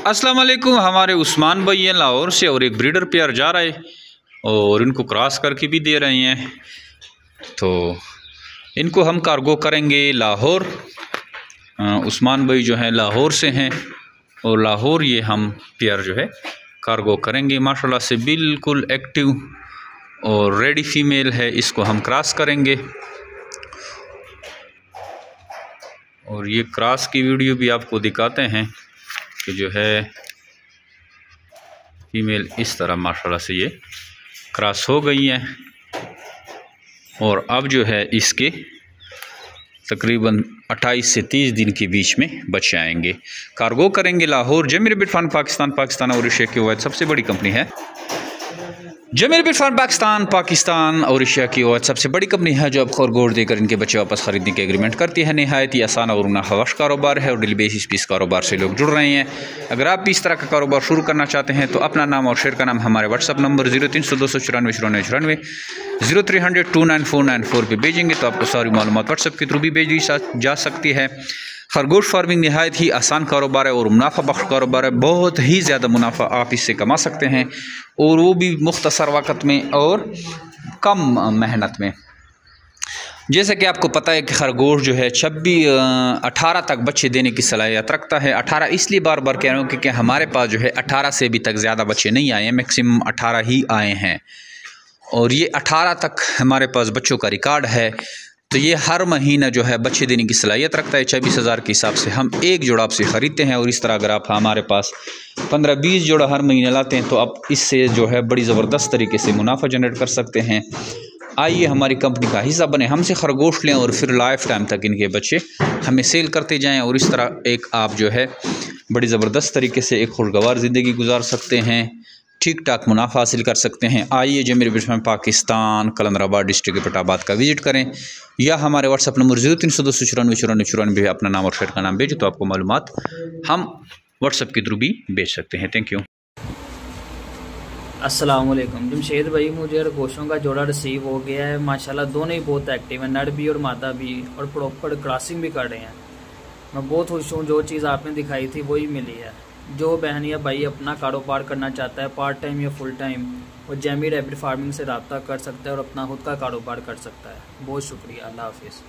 अस्सलाम वालेकुम। हमारे उस्मान भाई हैं लाहौर से और एक ब्रीडर पेयर जा रहे और इनको क्रॉस करके भी दे रहे हैं, तो इनको हम कार्गो करेंगे लाहौर। उस्मान भाई जो है लाहौर से हैं और लाहौर ये हम पेयर जो है कार्गो करेंगे। माशाल्लाह से बिल्कुल एक्टिव और रेडी फीमेल है, इसको हम क्रॉस करेंगे और ये क्रॉस की वीडियो भी आपको दिखाते हैं कि जो है फीमेल इस तरह माशाल्लाह से ये क्रॉस हो गई है और अब जो है इसके तकरीबन 28 से 30 दिन के बीच में बच्चे आएंगे। कार्गो करेंगे लाहौर। जमीर बिट फार्म पाकिस्तान और एशिया की वाहिद सबसे बड़ी कंपनी है। जमीर बिट फार्म पाकिस्तान और एशिया की वाहिद सबसे बड़ी कंपनी है जो अब खरगोश देकर इनके बच्चे वापस खरीदने के एग्रीमेंट करती है। नहायत ही आसान और मुनाफाबख्श कारोबार है और डेली बेसिस पे इस कारोबार से लोग जुड़ रहे हैं। अगर आप भी इस तरह का कारोबार शुरू करना चाहते हैं तो अपना नाम और शेयर का नाम हमारे व्हाट्सअप नंबर 0300 294 94 0300 29494 पर भेजेंगे तो आपको सारी मालूमात व्हाट्सअप के थ्रू भी भेज दी जा सकती है। खरगोश फार्मिंग नहायत ही आसान कारोबार है और मुनाफा बख्श कारोबार है। बहुत ही ज़्यादा मुनाफा आप इससे कमा सकते हैं और वो भी मुख्तसर वक़्त में और कम मेहनत में। जैसे कि आपको पता है कि खरगोश जो है 18 तक बच्चे देने की सलाहियत रखता है। 18 इसलिए बार बार कह रहा हूँ क्योंकि हमारे पास जो है 18 से अभी तक ज़्यादा बच्चे नहीं आए हैं, मैक्सिमम 18 ही आए हैं और ये 18 तक हमारे पास बच्चों का रिकॉर्ड है। तो ये हर महीना जो है बच्चे देने की सलाहियत रखता है। 24,000 के हिसाब से हम एक जोड़ा आपसे ख़रीदते हैं और इस तरह अगर आप हमारे पास 15-20 जोड़ा हर महीने लाते हैं तो आप इससे जो है बड़ी ज़बरदस्त तरीके से मुनाफा जनरेट कर सकते हैं। आइए हमारी कंपनी का हिस्सा बने, हमसे खरगोश लें और फिर लाइफ टाइम तक इनके बच्चे हमें सेल करते जाएँ और इस तरह एक आप जो है बड़ी ज़बरदस्त तरीके से एक खुशगवार ज़िंदगी गुजार सकते हैं, ठीक ठाक मुनाफा हासिल कर सकते हैं। आइए जमीर बिट फार्म पाकिस्तान कलंदराबाद डिस्ट्रिक्ट के पटाबाद का विज़िट करें या हमारे व्हाट्सअप नंबर 0300 294 94 पे अपना नाम और शेयर का नाम भेजें तो आपको मालूमात हम व्हाट्सअप के थ्रू भी भेज सकते हैं। Thank you. अस्सलाम वालेकुम। जमशेद भाई, मुझे खरगोशों का जोड़ा रिसीव हो गया है। माशाल्लाह दोनों ही बहुत एक्टिव हैं, नर भी और मादा भी, और प्रॉपर क्रॉसिंग भी कर रहे हैं। मैं बहुत खुश हूँ, जो चीज़ आपने दिखाई थी वही मिली है। जो बहन या भाई अपना कारोबार करना चाहता है पार्ट टाइम या फुल टाइम, वो जमीर रैबिट फार्मिंग से रब्ता कर सकता है और अपना खुद का कारोबार कर सकता है। बहुत शुक्रिया। अल्लाह हाफिज़।